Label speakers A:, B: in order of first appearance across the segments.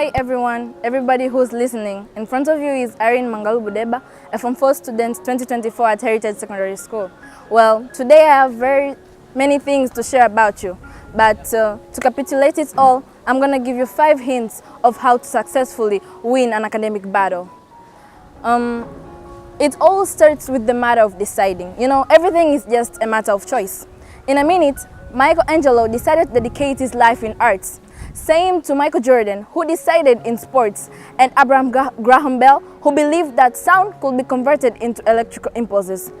A: Hi everyone, everybody who's listening. In front of you is Irene Mangalubudeba, a Form 4 student 2024 at Heritage Secondary School. Well, today I have very many things to share about you, but to capitulate it all, I'm going to give you 5 hints of how to successfully win an academic battle. It all starts with the matter of deciding. You know, everything is just a matter of choice. In a minute, Michelangelo decided to dedicate his life in arts. Same to Michael Jordan, who decided in sports, and Abraham Graham Bell, who believed that sound could be converted into electrical impulses.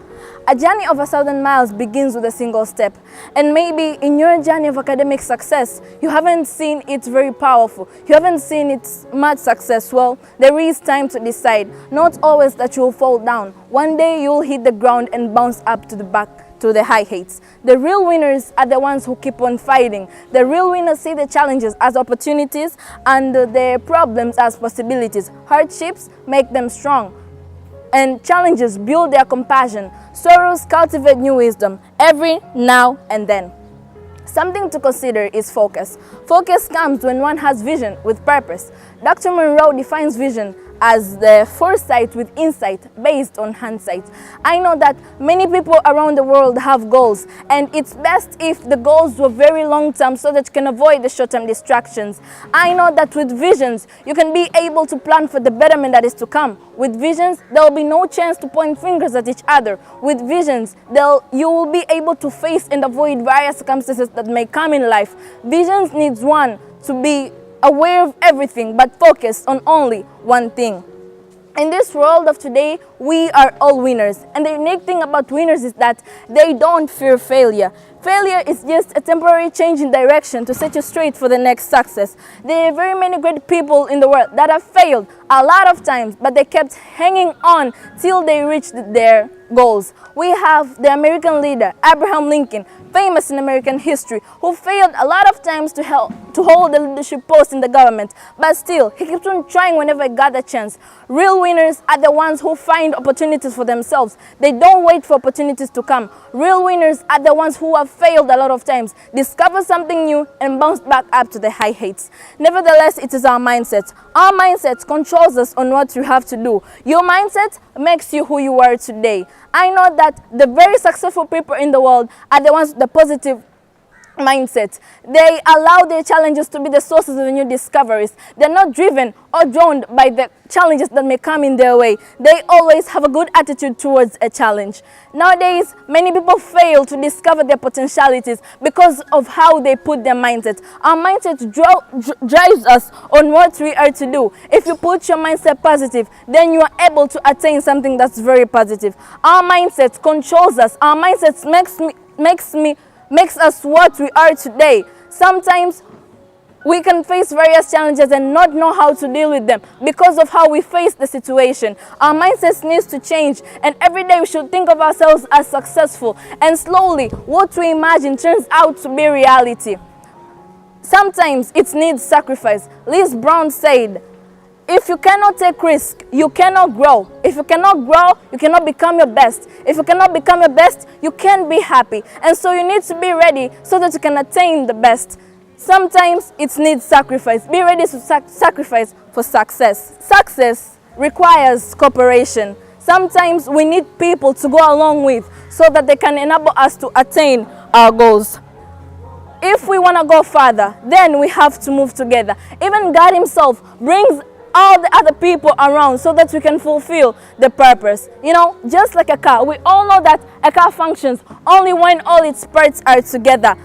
A: A journey of 1,000 miles begins with a single step. And maybe in your journey of academic success, you haven't seen it very powerful. You haven't seen its much success. Well, there is time to decide. Not always that you'll fall down. One day you'll hit the ground and bounce up to the back to the high heights. The real winners are the ones who keep on fighting. The real winners see the challenges as opportunities and the problems as possibilities. Hardships make them strong, and challenges build their compassion. Sorrows cultivate new wisdom every now and then. Something to consider is focus. Focus comes when one has vision with purpose. Dr. Monroe defines vision as the foresight with insight based on hindsight. I know that many people around the world have goals, and it's best if the goals were very long term so that you can avoid the short term distractions. I know that with visions, you can be able to plan for the betterment that is to come. With visions, there will be no chance to point fingers at each other. With visions, you will be able to face and avoid various circumstances that may come in life. Visions needs one to be aware of everything but focused on only one thing. In this world of today, we are all winners. And the unique thing about winners is that they don't fear failure. Failure is just a temporary change in direction to set you straight for the next success. There are very many great people in the world that have failed a lot of times, but they kept hanging on till they reached their goals. We have the American leader, Abraham Lincoln, famous in American history, who failed a lot of times to hold the leadership post in the government, but still, he kept on trying whenever he got the chance. Real winners are the ones who find opportunities for themselves. They don't wait for opportunities to come. Real winners are the ones who have failed a lot of times, discover something new, and bounce back up to the high heights. Nevertheless, it is our mindset. Our mindset controls us on what you have to do. Your mindset makes you who you are today. I know that the very successful people in the world are the ones with the positive mindset. They allow their challenges to be the sources of new discoveries. They're not driven or drawn by the challenges that may come in their way. They always have a good attitude towards a challenge. Nowadays, many people fail to discover their potentialities because of how they put their mindset. Our mindset drives us on what we are to do. If you put your mindset positive, then you are able to attain something that's very positive. Our mindset controls us. Our mindset makes us what we are today. Sometimes we can face various challenges and not know how to deal with them because of how we face the situation. Our mindset needs to change, and every day we should think of ourselves as successful, and slowly what we imagine turns out to be reality. Sometimes it needs sacrifice. Liz Brown said, "If you cannot take risk, you cannot grow. If you cannot grow, you cannot become your best. If you cannot become your best, you can't be happy." And so you need to be ready so that you can attain the best. Sometimes it needs sacrifice. Be ready to sacrifice for success. Success requires cooperation. Sometimes we need people to go along with so that they can enable us to attain our goals. If we want to go further, then we have to move together. Even God himself brings all the other people around so that we can fulfill the purpose. You know, just like a car, we all know that a car functions only when all its parts are together.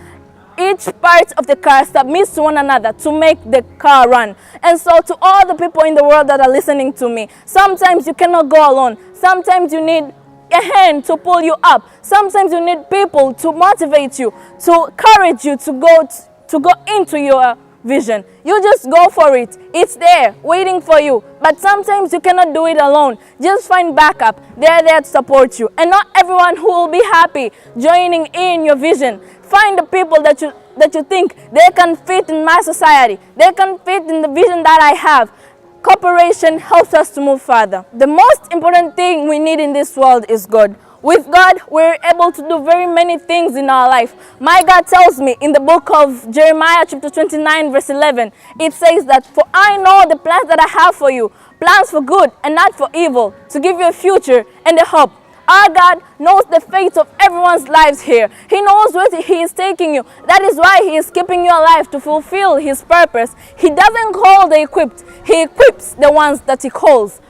A: Each part of the car submits to one another to make the car run. And so to all the people in the world that are listening to me, sometimes you cannot go alone. Sometimes you need a hand to pull you up. Sometimes you need people to motivate you, to encourage you to go into your vision. You just go for it. It's there waiting for you. But sometimes you cannot do it alone. Just find backup. They're there to support you. And not everyone who will be happy joining in your vision. Find the people that you think they can fit in my society. They can fit in the vision that I have. Cooperation helps us to move further. The most important thing we need in this world is God. With God, we're able to do very many things in our life. My God tells me in the book of Jeremiah chapter 29 verse 11, it says that, "For I know the plans that I have for you, plans for good and not for evil, to give you a future and a hope." Our God knows the fate of everyone's lives here. He knows where He is taking you. That is why He is keeping you alive to fulfill His purpose. He doesn't call the equipped. He equips the ones that He calls.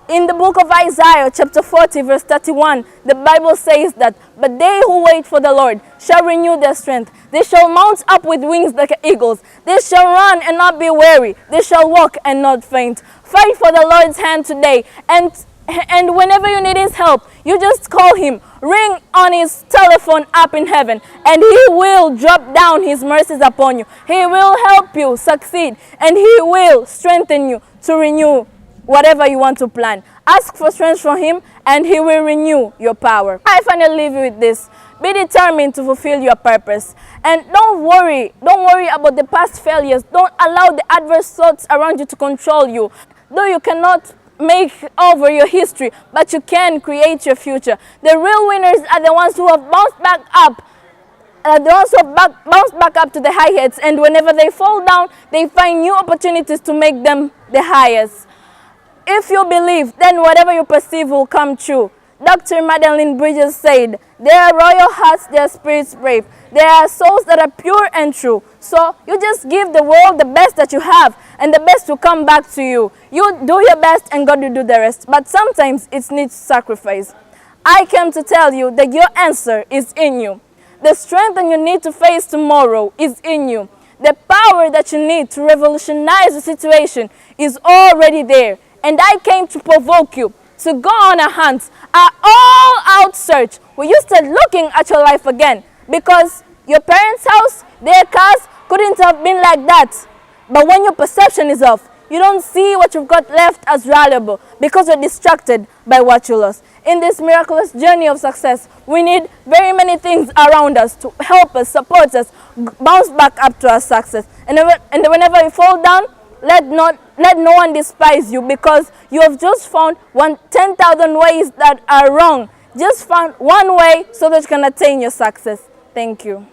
A: In the book of Isaiah chapter 40 verse 31, the Bible says that, "But they who wait for the Lord shall renew their strength. They shall mount up with wings like eagles. They shall run and not be weary. They shall walk and not faint." Fight for the Lord's hand today. And whenever you need His help, you just call Him. Ring on His telephone up in heaven, and He will drop down His mercies upon you. He will help you succeed, and He will strengthen you to renew whatever you want to plan. Ask for strength from Him, and He will renew your power. I finally leave you with this. Be determined to fulfill your purpose. And don't worry about the past failures. Don't allow the adverse thoughts around you to control you. Though you cannot make over your history, but you can create your future. The real winners are the ones who have bounced back up. Bounce back up to the high heights, and whenever they fall down, they find new opportunities to make them the highest. If you believe, then whatever you perceive will come true. Dr. Madeline Bridges said, "There are royal hearts, there are spirits brave. There are souls that are pure and true." So you just give the world the best that you have, and the best will come back to you. You do your best and God will do the rest. But sometimes it needs sacrifice. I came to tell you that your answer is in you. The strength that you need to face tomorrow is in you. The power that you need to revolutionize the situation is already there. And I came to provoke you to go on a hunt, an all-out search, where you start looking at your life again. Because your parents' house, their cars couldn't have been like that. But when your perception is off, you don't see what you've got left as valuable because you're distracted by what you lost. In this miraculous journey of success, we need very many things around us to help us, support us, bounce back up to our success. And whenever you fall down, let no one despise you, because you have just found 10,000 ways that are wrong. Just find one way so that you can attain your success. Thank you.